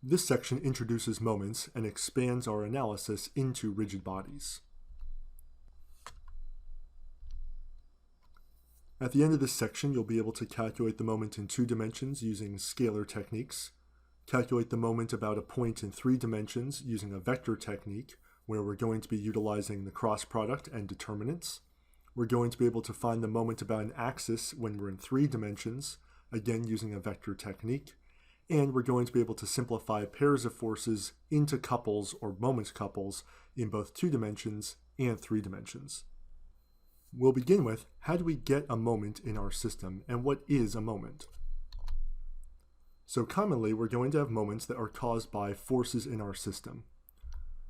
This section introduces moments and expands our analysis into rigid bodies. At the end of this section, you'll be able to calculate the moment in 2 dimensions using scalar techniques, calculate the moment about a point in 3 dimensions using a vector technique, where we're going to be utilizing the cross product and determinants. We're going to be able to find the moment about an axis when we're in 3 dimensions, again using a vector technique. And we're going to be able to simplify pairs of forces into couples or moment couples in both 2 dimensions and 3 dimensions. We'll begin with, how do we get a moment in our system, and what is a moment? So commonly, we're going to have moments that are caused by forces in our system.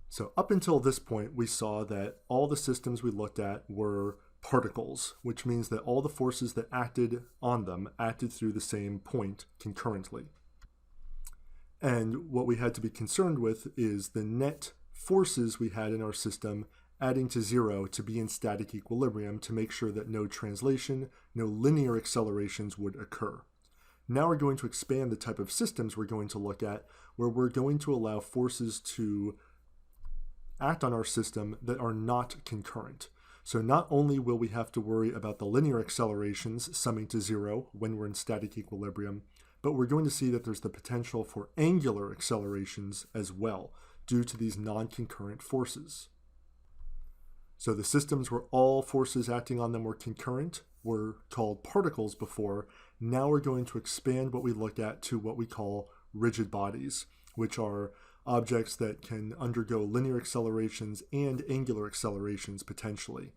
So up until this point, we saw that all the systems we looked at were particles, which means that all the forces that acted on them acted through the same point concurrently. And what we had to be concerned with is the net forces we had in our system adding to 0 to be in static equilibrium to make sure that no translation, no linear accelerations would occur. Now we're going to expand the type of systems we're going to look at, where we're going to allow forces to act on our system that are not concurrent. So not only will we have to worry about the linear accelerations summing to 0 when we're in static equilibrium, but we're going to see that there's the potential for angular accelerations as well, due to these non-concurrent forces. So the systems where all forces acting on them were concurrent were called particles before. Now we're going to expand what we look at to what we call rigid bodies, which are objects that can undergo linear accelerations and angular accelerations potentially.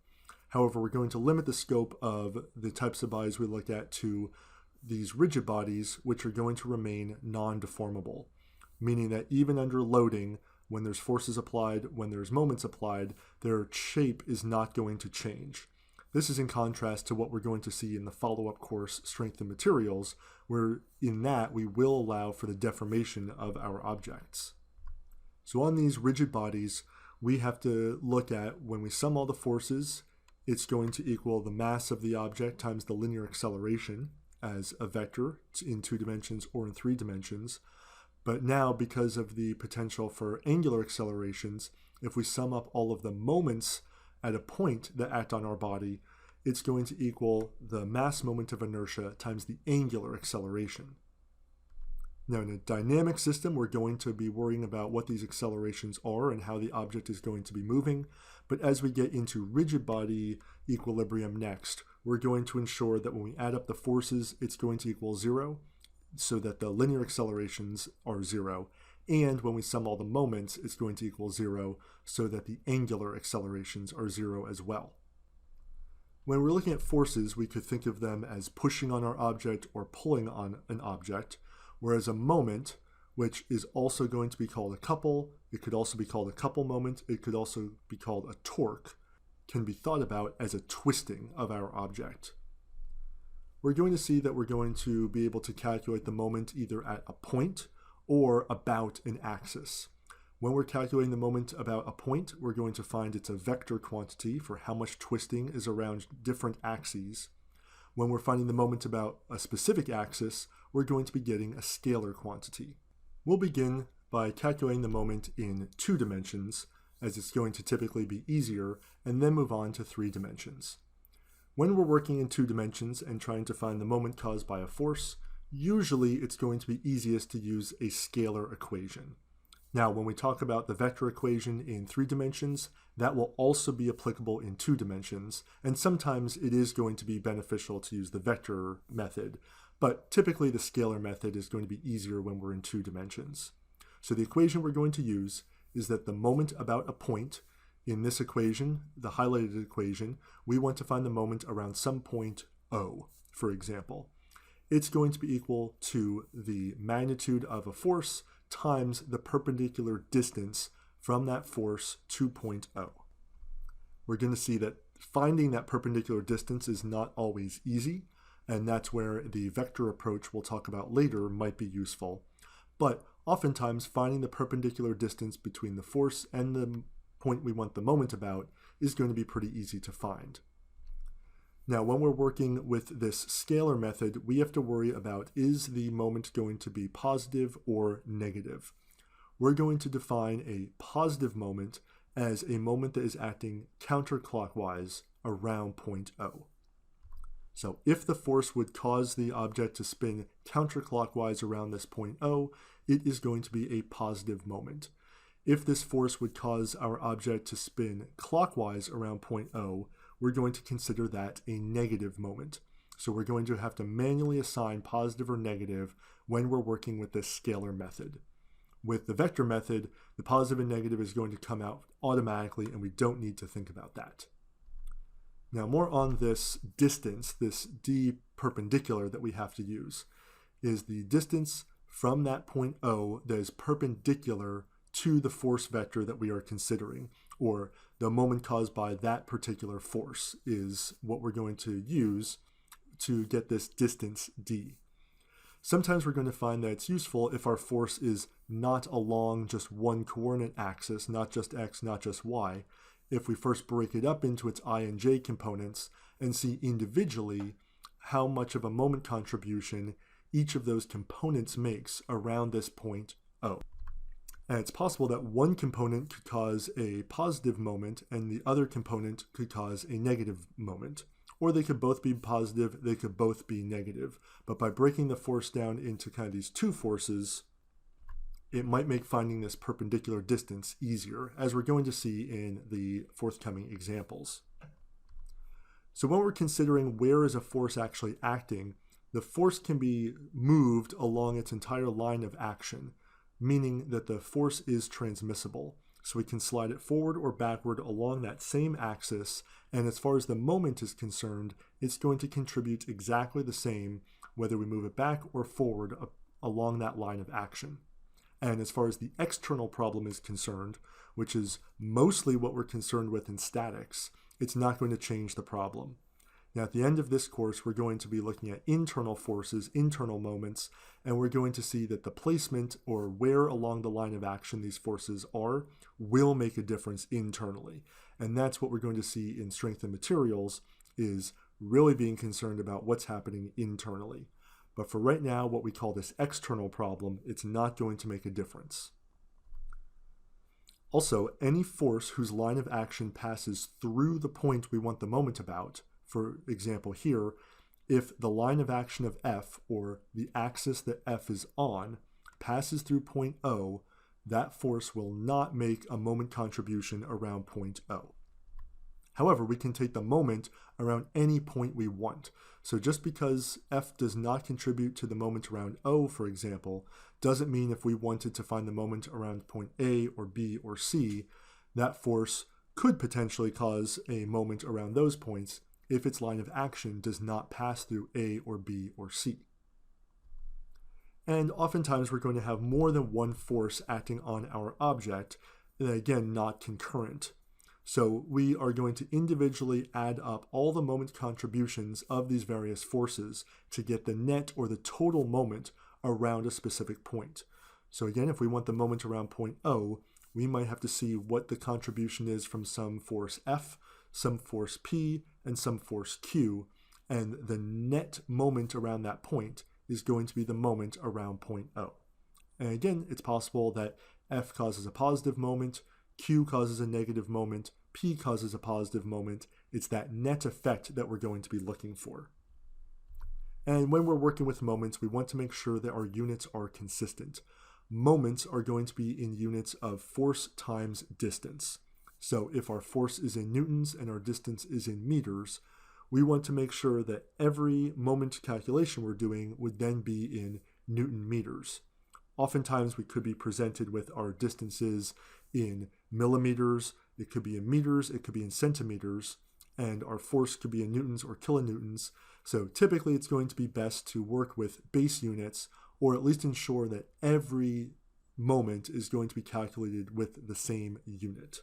However, we're going to limit the scope of the types of bodies we look at to these rigid bodies, which are going to remain non-deformable, meaning that even under loading, when there's forces applied, when there's moments applied, their shape is not going to change. This is in contrast to what we're going to see in the follow-up course, Strength and Materials, where in that we will allow for the deformation of our objects. So on these rigid bodies, we have to look at, when we sum all the forces, it's going to equal the mass of the object times the linear acceleration as a vector in 2 dimensions or in 3 dimensions. But now, because of the potential for angular accelerations, if we sum up all of the moments at a point that act on our body, it's going to equal the mass moment of inertia times the angular acceleration. Now, in a dynamic system, we're going to be worrying about what these accelerations are and how the object is going to be moving. But as we get into rigid body equilibrium next, we're going to ensure that when we add up the forces, it's going to equal 0, so that the linear accelerations are 0. And when we sum all the moments, it's going to equal 0, so that the angular accelerations are 0 as well. When we're looking at forces, we could think of them as pushing on our object or pulling on an object, whereas a moment, which is also going to be called a couple, it could also be called a couple moment, it could also be called a torque, can be thought about as a twisting of our object. We're going to see that we're going to be able to calculate the moment either at a point or about an axis. When we're calculating the moment about a point, we're going to find it's a vector quantity for how much twisting is around different axes. When we're finding the moment about a specific axis, we're going to be getting a scalar quantity. We'll begin by calculating the moment in 2 dimensions, as it's going to typically be easier, and then move on to 3 dimensions. When we're working in 2 dimensions and trying to find the moment caused by a force, usually it's going to be easiest to use a scalar equation. Now, when we talk about the vector equation in 3 dimensions, that will also be applicable in 2 dimensions, and sometimes it is going to be beneficial to use the vector method, but typically the scalar method is going to be easier when we're in 2 dimensions. So the equation we're going to use is that the moment about a point, in this equation, the highlighted equation, we want to find the moment around some point O, for example. It's going to be equal to the magnitude of a force times the perpendicular distance from that force to point O. We're going to see that finding that perpendicular distance is not always easy, and that's where the vector approach we'll talk about later might be useful. But oftentimes finding the perpendicular distance between the force and the point we want the moment about is going to be pretty easy to find. Now, when we're working with this scalar method, we have to worry about, is the moment going to be positive or negative? we're going to define a positive moment as a moment that is acting counterclockwise around point O. So if the force would cause the object to spin counterclockwise around this point O, it is going to be a positive moment. If this force would cause our object to spin clockwise around point O, we're going to consider that a negative moment. So we're going to have to manually assign positive or negative when we're working with this scalar method. With the vector method, the positive and negative is going to come out automatically, and we don't need to think about that. Now, more on this distance, this d perpendicular that we have to use, is the distance from that point O that is perpendicular to the force vector that we are considering, or the moment caused by that particular force is what we're going to use to get this distance d. Sometimes we're going to find that it's useful if our force is not along just one coordinate axis, not just x, not just y, if we first break it up into its I and j components and see individually how much of a moment contribution each of those components makes around this point O. And it's possible that one component could cause a positive moment and the other component could cause a negative moment. Or they could both be positive, they could both be negative. But by breaking the force down into kind of these two forces, it might make finding this perpendicular distance easier, as we're going to see in the forthcoming examples. So when we're considering where is a force actually acting, the force can be moved along its entire line of action, meaning that the force is transmissible. So we can slide it forward or backward along that same axis, and as far as the moment is concerned, it's going to contribute exactly the same whether we move it back or forward along that line of action. And as far as the external problem is concerned, which is mostly what we're concerned with in statics, it's not going to change the problem. Now, at the end of this course, we're going to be looking at internal forces, internal moments, and we're going to see that the placement or where along the line of action these forces are will make a difference internally. And that's what we're going to see in strength and materials, is really being concerned about what's happening internally. But for right now, what we call this external problem, it's not going to make a difference. Also, any force whose line of action passes through the point we want the moment about, for example here, if the line of action of F, or the axis that F is on, passes through point O, that force will not make a moment contribution around point O. However, we can take the moment around any point we want. So just because F does not contribute to the moment around O, for example, doesn't mean if we wanted to find the moment around point A or B or C, that force could potentially cause a moment around those points if its line of action does not pass through A or B or C. And oftentimes we're going to have more than one force acting on our object, and again, not concurrent. So we are going to individually add up all the moment contributions of these various forces to get the net or the total moment around a specific point. So again, if we want the moment around point O, we might have to see what the contribution is from some force F, some force P, and some force Q, and the net moment around that point is going to be the moment around point O. And again, it's possible that F causes a positive moment, Q causes a negative moment, P causes a positive moment. It's that net effect that we're going to be looking for. And when we're working with moments, we want to make sure that our units are consistent. Moments are going to be in units of force times distance. So if our force is in newtons and our distance is in meters, we want to make sure that every moment calculation we're doing would then be in Newton meters. Oftentimes we could be presented with our distances in millimeters, it could be in meters, it could be in centimeters, and our force could be in newtons or kilonewtons. So typically it's going to be best to work with base units, or at least ensure that every moment is going to be calculated with the same unit.